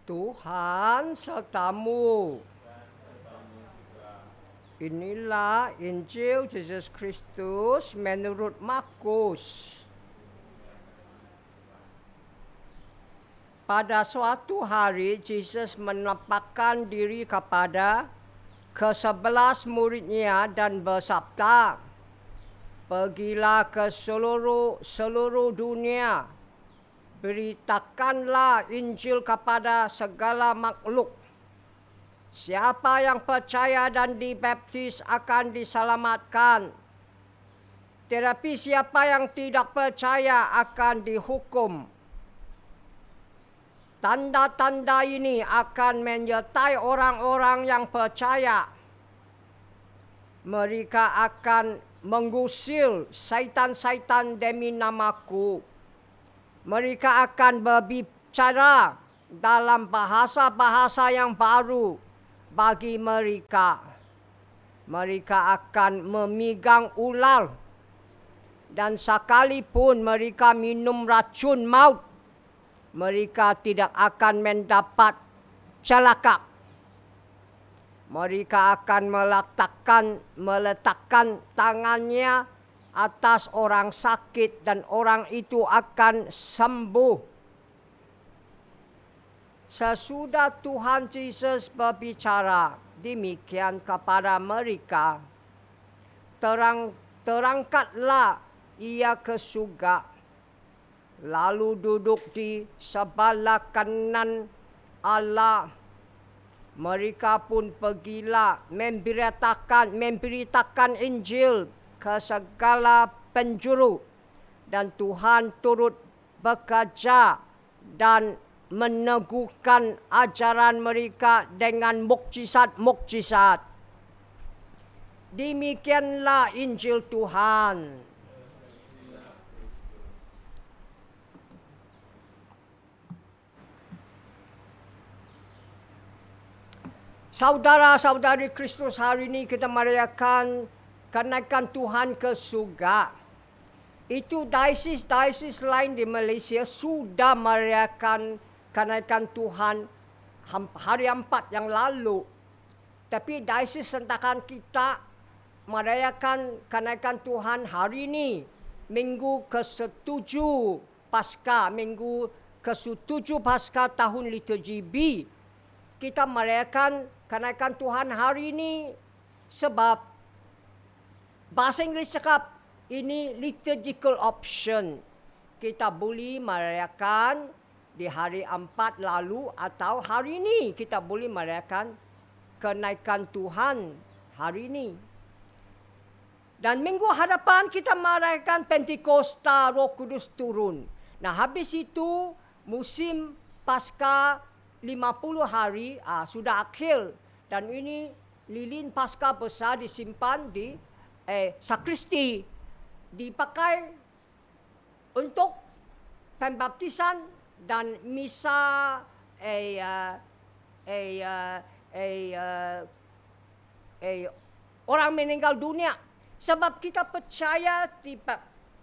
Tuhan sertamu. Inilah Injil Yesus Kristus menurut Markus. Pada suatu hari, Yesus menampakkan diri kepada ke-11 muridnya dan bersabda, "Pergilah ke seluruh dunia, beritakanlah Injil kepada segala makhluk. Siapa yang percaya dan dibaptis akan diselamatkan. Tetapi siapa yang tidak percaya akan dihukum. Tanda-tanda ini akan menyertai orang-orang yang percaya. Mereka akan mengusir syaitan-syaitan demi namaku. Mereka akan berbicara dalam bahasa-bahasa yang baru bagi mereka. Mereka akan memegang ular. Dan sekalipun mereka minum racun maut, mereka tidak akan mendapat celaka. Mereka akan meletakkan tangannya atas orang sakit dan orang itu akan sembuh." Sesudah Tuhan Yesus berbicara demikian kepada mereka, terangkatlah ia ke surga, lalu duduk di sebelah kanan Allah. Mereka pun pergilah memberitakan Injil ke segala penjuru, dan Tuhan turut bekerja dan meneguhkan ajaran mereka dengan mukjizat-mukjizat. Demikianlah Injil Tuhan. Saudara-saudari Kristus, hari ini kita merayakan kenaikan Tuhan ke surga. Itu dioceses lain di Malaysia sudah merayakan kenaikan Tuhan hari 4 yang lalu. Tapi dioceses Sentakan kita merayakan kenaikan Tuhan hari ini, minggu ke-7 Paskah, minggu ke-7 Paskah tahun liturgi B. Kita merayakan kenaikan Tuhan hari ini sebab bahasa Inggeris cakap ini liturgical option. Kita boleh merayakan di hari 4 lalu atau hari ini. Kita boleh merayakan kenaikan Tuhan hari ini. Dan minggu hadapan kita merayakan Pentakosta, Roh Kudus turun. Nah, habis itu musim Paskah 50 hari sudah akhir. Dan ini lilin Paskah besar disimpan di sakristi, dipakai untuk pembaptisan dan misa orang meninggal dunia. Sebab kita percaya di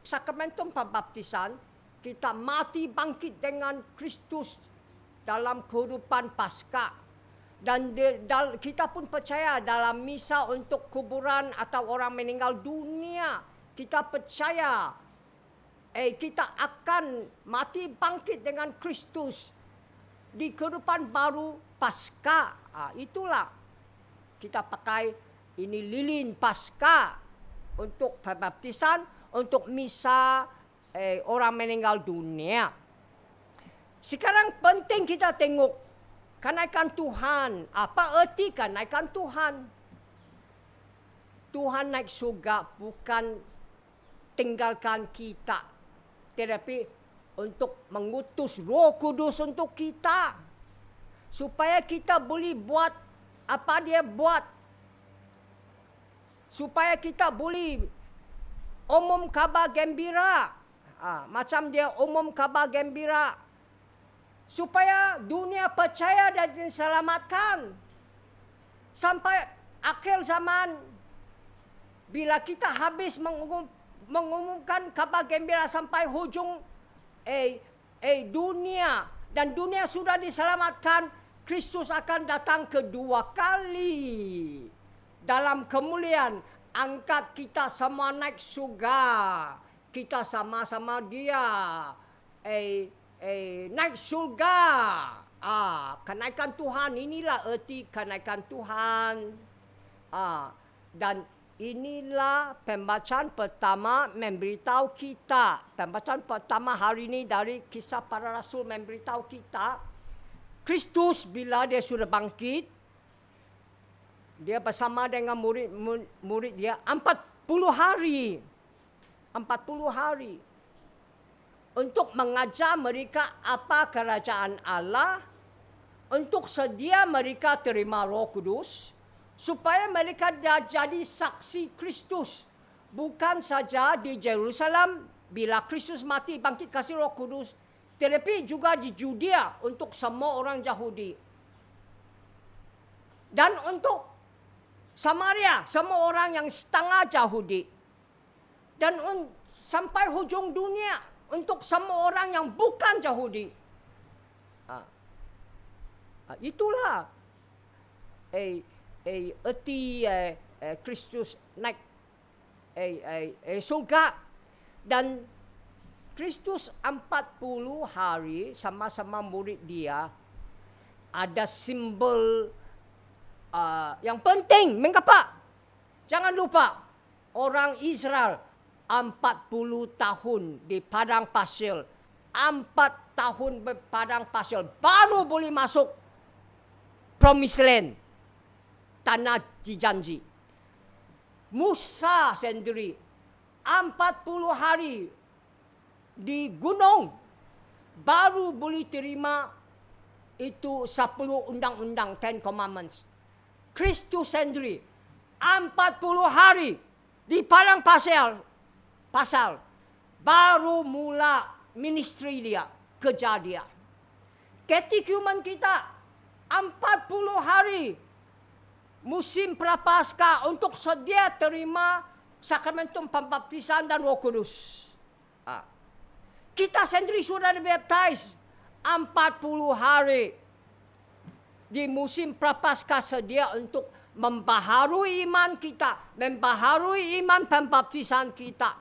sakramentum pembaptisan, kita mati bangkit dengan Kristus dalam kehidupan Paskah. Dan kita pun percaya dalam misa untuk kuburan atau orang meninggal dunia. Kita percaya kita akan mati bangkit dengan Kristus di kehidupan baru Paskah. Itulah kita pakai ini lilin Paskah untuk pembaptisan, untuk misa orang meninggal dunia. Sekarang penting kita tengok kenaikan Tuhan. Apa erti kenaikan Tuhan? Tuhan naik surga bukan tinggalkan kita, tetapi untuk mengutus Roh Kudus untuk kita, supaya kita boleh buat apa dia buat, supaya kita boleh umum kabar gembira, macam dia umum kabar gembira, supaya dunia percaya dan diselamatkan. Sampai akhir zaman, bila kita habis mengumumkan kabar gembira sampai hujung dunia, dan dunia sudah diselamatkan, Kristus akan datang kedua kali. Dalam kemuliaan, angkat kita semua naik surga. Kita sama-sama dia. Naik surga. Kenaikan Tuhan, inilah erti kenaikan Tuhan. Dan inilah pembacaan pertama memberitahu kita. Pembacaan pertama hari ini dari Kisah Para Rasul memberitahu kita. Kristus bila dia sudah bangkit, dia bersama dengan murid dia 40 hari. 40 hari. Untuk mengajar mereka apa kerajaan Allah. Untuk sedia mereka terima Roh Kudus. Supaya mereka jadi saksi Kristus. Bukan saja di Jerusalem bila Kristus mati bangkit kasih Roh Kudus. Tetapi juga di Judea untuk semua orang Yahudi. Dan untuk Samaria, semua orang yang setengah Yahudi. Dan sampai hujung dunia untuk semua orang yang bukan Yahudi. Itulah erti Kristus naik surga. Dan Kristus 40 hari sama-sama murid dia ada simbol yang penting. Mengapa? Jangan lupa orang Israel 40 tahun di padang pasir. 4 tahun di padang pasir baru boleh masuk Promised Land. Tanah dijanji. Musa sendiri 40 hari di gunung baru boleh terima itu 10 undang-undang 10 Commandments. Kristus sendiri 40 hari di padang pasir baru mula ministry dia, kerja dia. Katekumen kita 40 hari musim prapaskah untuk sedia terima sakramentum pembaptisan dan Roh Kudus. Kita sendiri sudah dibaptis 40 hari di musim prapaskah sedia untuk membaharui iman kita, membaharui iman pembaptisan kita.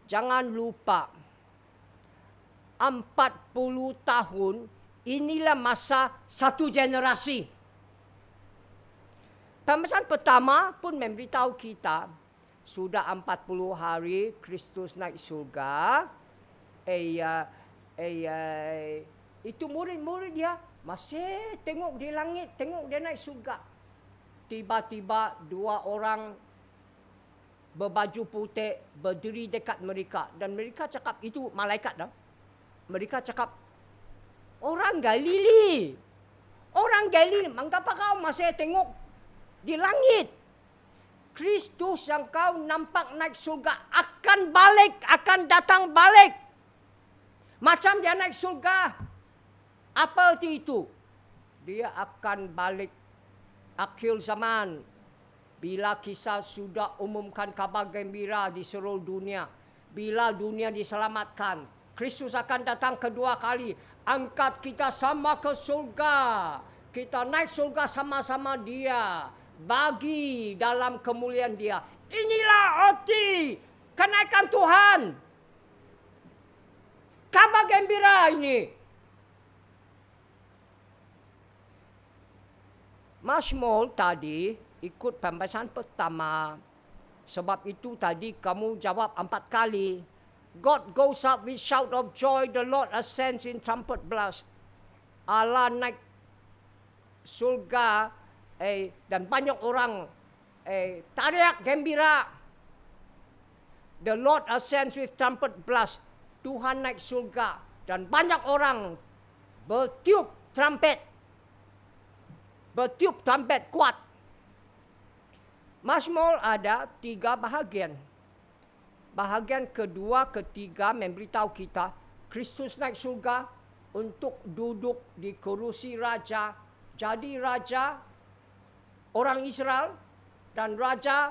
Jangan lupa 40 tahun inilah masa satu generasi. Pembacaan pertama pun memberitahu kita sudah 40 hari Kristus naik surga. Itu murid-murid dia masih tengok di langit, tengok dia naik surga. Tiba-tiba 2 orang berbaju putih berdiri dekat mereka dan mereka cakap itu malaikat dah. Mereka cakap, orang Galili. Orang Galili, mengapa kau masih tengok di langit? Kristus yang kau nampak naik surga akan balik, akan datang balik. Macam dia naik surga. Apa arti itu? Dia akan balik akhir zaman. Bila kisah sudah umumkan kabar gembira di seluruh dunia. Bila dunia diselamatkan. Kristus akan datang kedua kali. Angkat kita sama ke surga. Kita naik surga sama-sama dia. Bagi dalam kemuliaan dia. Inilah arti kenaikan Tuhan. Kabar gembira ini. Masmur tadi ikut pembahasan pertama. Sebab itu tadi kamu jawab 4 kali. God goes up with shout of joy. The Lord ascends in trumpet blast. Allah naik surga. Dan banyak orang teriak gembira. The Lord ascends with trumpet blast. Tuhan naik surga. Dan banyak orang bertiup trumpet. Bertiup trumpet kuat. Mazmur ada 3 bahagian. Bahagian kedua, ketiga memberitahu kita Kristus naik surga untuk duduk di kerusi raja. Jadi raja orang Israel dan raja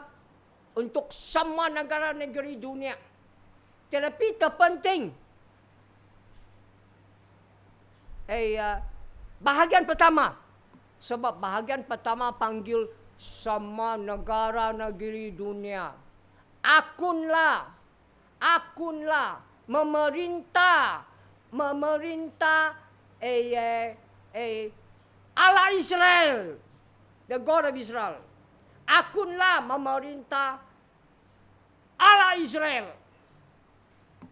untuk semua negara-negara dunia. Tetapi terpenting bahagian pertama. Sebab bahagian pertama panggil semua negara negeri dunia. Akunlah memerintah Allah Israel, the God of Israel. Akunlah memerintah Allah Israel.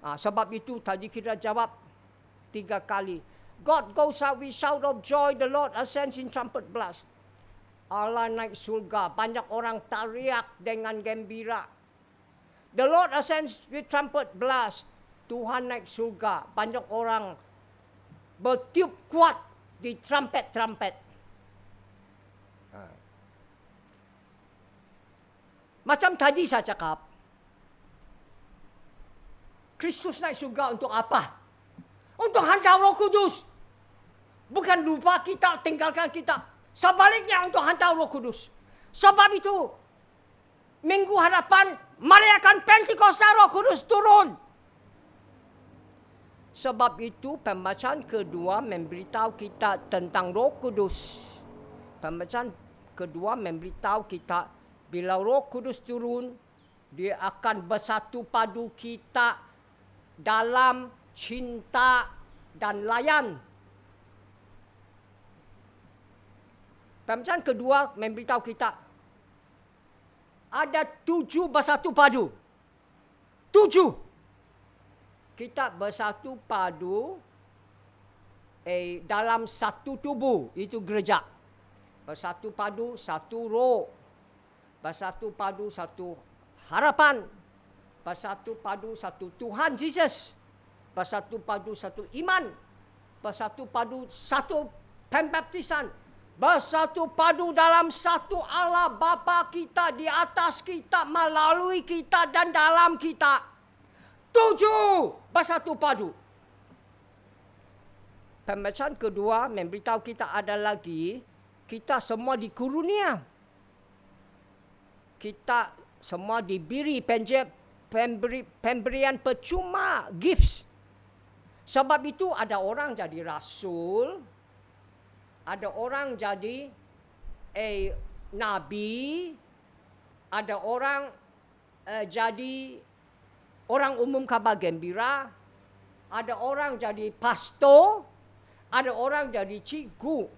Sebab itu tadi kita jawab 3 kali. God goes out with shout of joy, the Lord ascends in trumpet blast. Allah naik surga, banyak orang teriak dengan gembira. The Lord ascends with trumpet blast. Tuhan naik surga, banyak orang bertiup kuat di trumpet-trumpet. Macam tadi saya cakap, Kristus naik surga untuk apa? Untuk hantar Roh Kudus. Bukan lupa kita, tinggalkan kita. Sebaliknya untuk hantar Roh Kudus. Sebab itu, Minggu hadapan merayakan Pentakosta, Roh Kudus turun. Sebab itu pembacaan kedua memberitahu kita tentang Roh Kudus. Pembacaan kedua memberitahu kita bila Roh Kudus turun, dia akan bersatu padu kita dalam cinta dan layan. Pembacaan kedua memberitahu kita ada 7 bersatu padu. 7. Kita bersatu padu dalam satu tubuh, itu gereja. Bersatu padu satu roh. Bersatu padu satu harapan. Bersatu padu satu Tuhan Yesus. Bersatu padu satu iman. Bersatu padu satu pembaptisan. Bersatu padu dalam satu Allah Bapa kita, di atas kita, melalui kita dan dalam kita. 7 bersatu padu. Pembacaan kedua memberitahu kita ada lagi, kita semua dikurunia. Kita semua diberi pemberian percuma, gifts. Sebab itu ada orang jadi rasul, ada orang jadi nabi, ada orang jadi orang umum kabar gembira, ada orang jadi pastor, ada orang jadi cikgu.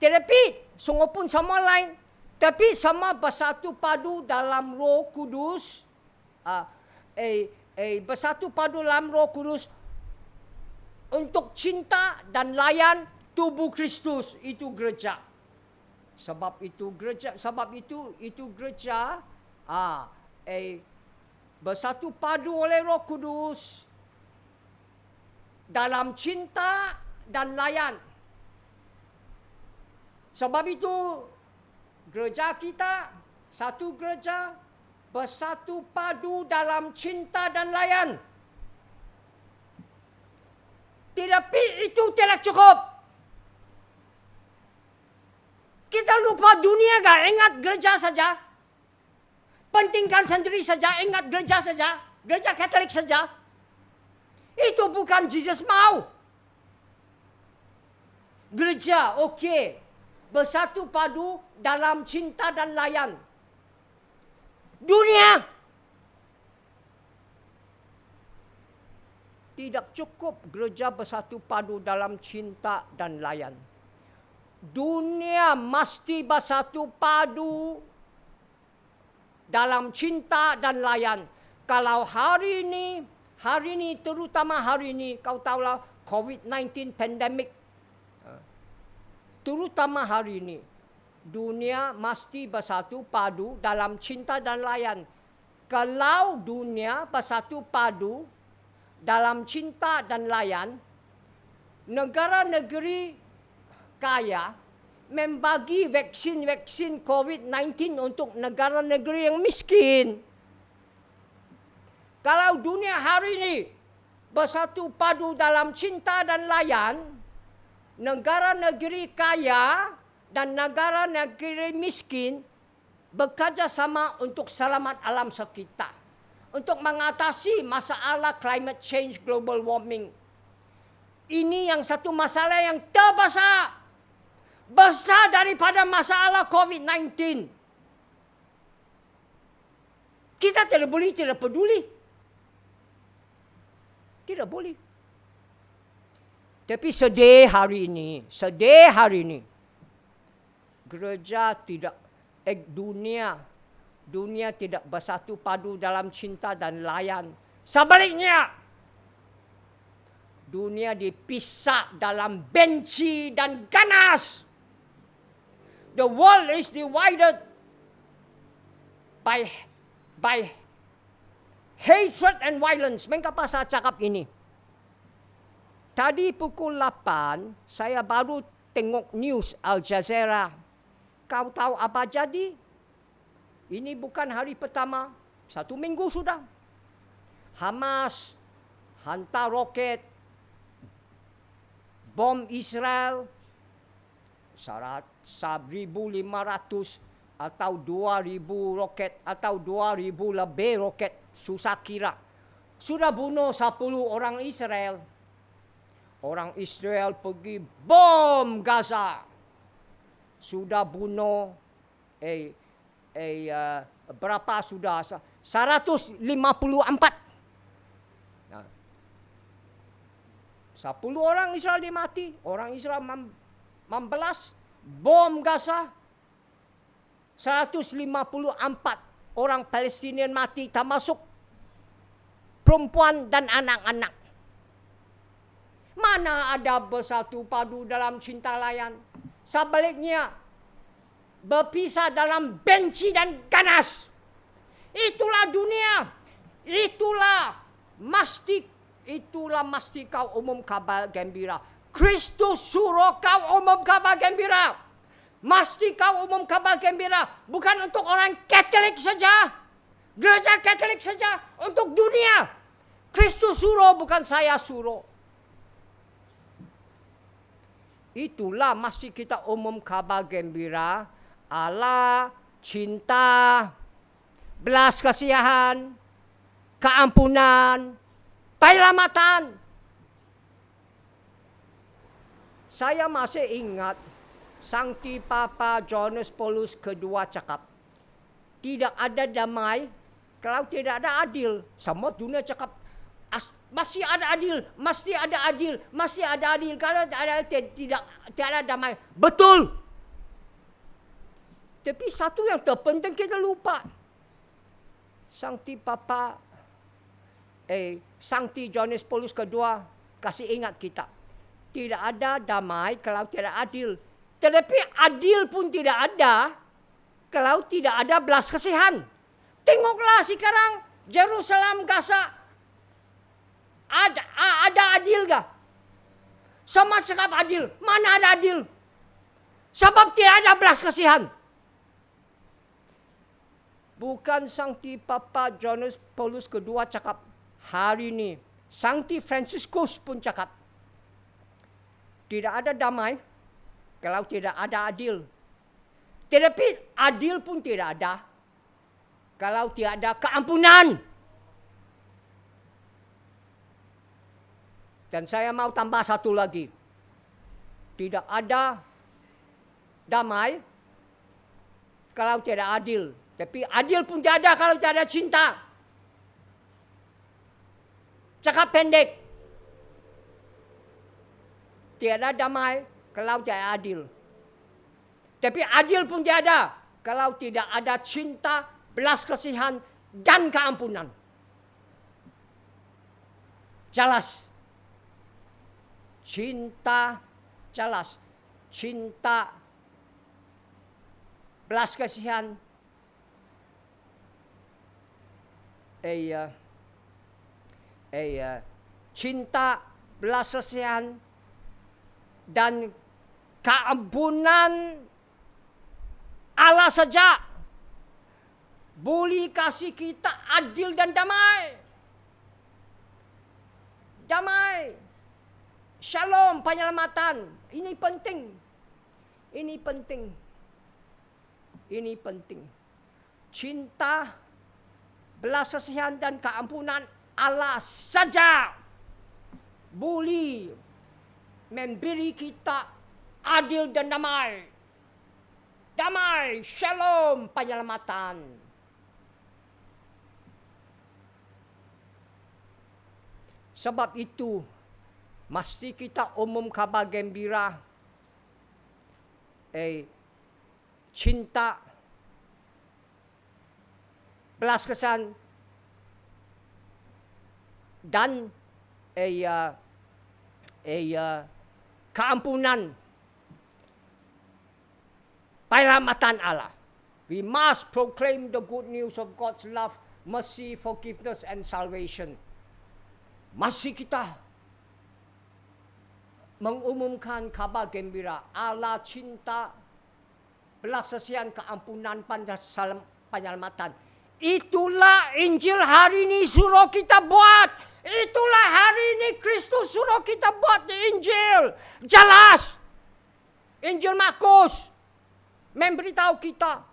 Tetapi semua pun sama lain. Tapi sama bersatu padu dalam Roh Kudus. Bersatu padu dalam Roh Kudus untuk cinta dan layan tubuh Kristus, itu gereja. Sebab itu gereja bersatu padu oleh Roh Kudus dalam cinta dan layan. Sebab itu gereja kita, satu gereja bersatu padu dalam cinta dan layan. Tetapi itu tidak cukup. Kita lupa dunia, gak ingat gereja saja. Pentingkan sendiri saja, ingat gereja saja, gereja Katolik saja. Itu bukan Yesus mau. Gereja, okey, bersatu padu dalam cinta dan layan. Dunia tidak cukup gereja bersatu padu dalam cinta dan layan. Dunia mesti bersatu padu dalam cinta dan layan. Kalau hari ini terutama hari ini, kau tahulah COVID-19 pandemic. Terutama hari ini, dunia mesti bersatu padu dalam cinta dan layan. Kalau dunia bersatu padu dalam cinta dan layan, negara negeri kaya membagi vaksin COVID-19 untuk negara negeri yang miskin. Kalau dunia hari ini bersatu padu dalam cinta dan layan, negara negeri kaya dan negara negeri miskin bekerja sama untuk selamat alam sekitar, untuk mengatasi masalah climate change, global warming. Ini yang satu masalah yang terbesar. Besar daripada masalah COVID-19. Kita tidak boleh tidak peduli. Tidak boleh. Tapi sedih hari ini. Gereja tidak, dunia tidak bersatu padu dalam cinta dan layan. Sebaliknya, dunia dipisah dalam benci dan ganas. The world is divided by hatred and violence. Mengapa saya cakap ini? Tadi pukul 8, saya baru tengok news Al Jazeera. Kau tahu apa jadi? Ini bukan hari pertama, 1 minggu sudah. Hamas hantar roket, bom Israel, 1,500 atau 2,000 roket atau 2,000 lebih roket, susah kira. Sudah bunuh 10 orang Israel. Orang Israel pergi bom Gaza. Sudah bunuh berapa sudah? 154. 10 orang Israel dimati, orang Israel 16, bom Gaza. 154 orang Palestinian mati, termasuk perempuan dan anak-anak. Mana ada bersatu padu dalam cinta layan? Sebaliknya, berpisah dalam benci dan ganas. Itulah dunia. Itulah mesti kau umum kabar gembira. Kristus suruh kau umum kabar gembira. Mesti kau umum kabar gembira. Bukan untuk orang Katolik saja. Gereja Katolik saja. Untuk dunia. Kristus suruh, bukan saya suruh. Itulah mesti kita umum kabar gembira. Allah, cinta, belas kasihan, keampunan, penyelamatan. Saya masih ingat Sankti Papa Johannes Paulus II cakap, tidak ada damai kalau tidak ada adil. Semua dunia cakap, masih ada adil, masih ada adil, masih ada adil. Kalau tidak ada damai. Betul. Tapi satu yang terpenting kita lupa. Sankti Johannes Paulus II kasih ingat kita. Tidak ada damai kalau tidak adil. Tetapi adil pun tidak ada kalau tidak ada belas kasihan. Tengoklah sekarang Jerusalem, Gaza. Ada adil gak? Sama cakap adil. Mana ada adil? Sebab tidak ada belas kasihan. Bukan Sankti Papa Johannes Paulus II cakap hari ini. Sankti Franciscus pun cakap. Tidak ada damai kalau tidak ada adil. Tetapi adil pun tidak ada kalau tidak ada keampunan. Dan saya mau tambah satu lagi. Tidak ada damai kalau tidak adil. Tapi adil pun tidak ada kalau tidak ada cinta. Cakap pendek. Tidak ada damai kalau tidak adil. Tapi adil pun tidak ada kalau tidak ada cinta, belas kasihan, dan keampunan. Jelas. Cinta, jelas. Cinta, belas kasihan, cinta, belas kasihan, dan keampunan Allah saja boleh kasih kita adil dan damai. Damai. Shalom, penyelamatan. Ini penting. Ini penting. Ini penting. Cinta, belas kasihan dan keampunan Allah saja boleh memberi kita adil dan damai. Damai, shalom, penyelamatan. Sebab itu, mesti kita umum kabar gembira. Cinta, belas kasihan, dan keampunan, penyelamatan Allah. We must proclaim the good news of God's love, mercy, forgiveness, and salvation. Masih kita mengumumkan kabar gembira. Allah cinta, belas kasihan, keampunan, penyelamatan. Itulah Injil hari ini suruh kita buat. Itulah hari ini Kristus suruh kita buat di Injil. Jelas. Injil Markus memberitahu kita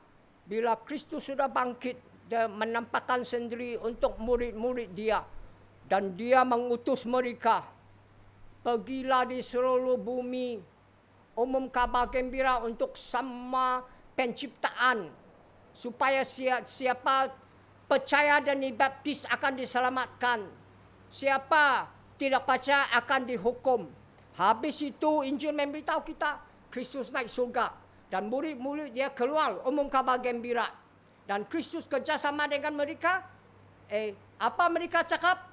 bila Kristus sudah bangkit, dia menampakkan sendiri untuk murid-murid dia, dan dia mengutus mereka, pergilah di seluruh bumi, umum kabar gembira untuk semua penciptaan, supaya siapa percaya dan dibaptis akan diselamatkan, siapa tidak percaya akan dihukum. Habis itu Injil memberitahu kita Kristus naik surga. Dan murid-murid dia keluar umum kabar gembira. Dan Kristus kerjasama dengan mereka. Apa mereka cakap?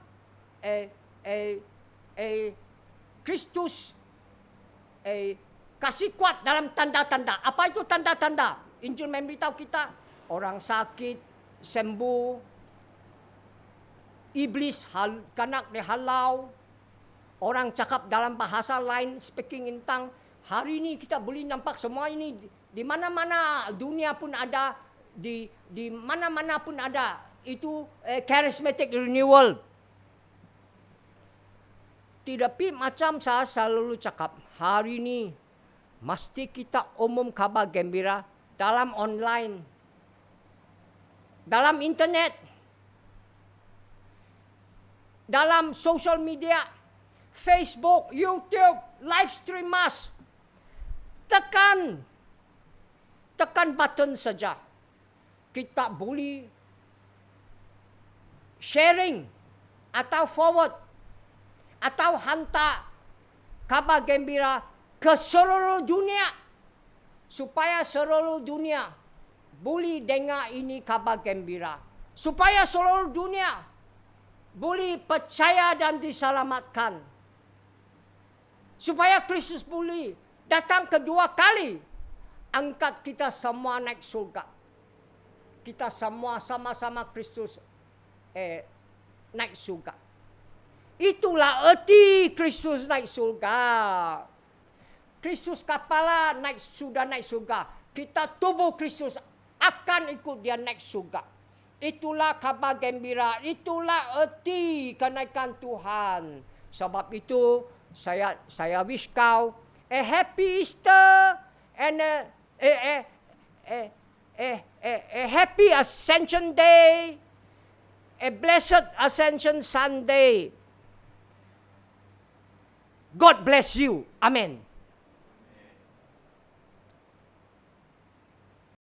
Kristus kasih kuat dalam tanda-tanda. Apa itu tanda-tanda? Injil memberitahu kita. Orang sakit sembuh. Iblis kanak dihalau. Orang cakap dalam bahasa lain, speaking in tongue. Hari ini kita boleh nampak semua ini di mana-mana dunia pun ada, di mana-mana pun ada. Itu charismatic renewal. Tidak macam saya selalu cakap, hari ini mesti kita umum kabar gembira dalam online, dalam internet, dalam social media, Facebook, YouTube, live stream mas. Tekan button saja. Kita boleh sharing atau forward atau hantar kabar gembira ke seluruh dunia, supaya seluruh dunia boleh dengar ini kabar gembira, supaya seluruh dunia boleh percaya dan diselamatkan, supaya Kristus boleh datang kedua kali, angkat kita semua naik surga. Kita semua sama-sama Kristus naik surga. Itulah erti Kristus naik surga. Kristus kepala sudah naik surga. Kita tubuh Kristus akan ikut dia naik surga. Itulah kabar gembira. Itulah erti kenaikan Tuhan. Sebab itu saya wish kau a happy Easter and a happy Ascension Day, a blessed Ascension Sunday. God bless you. Amen.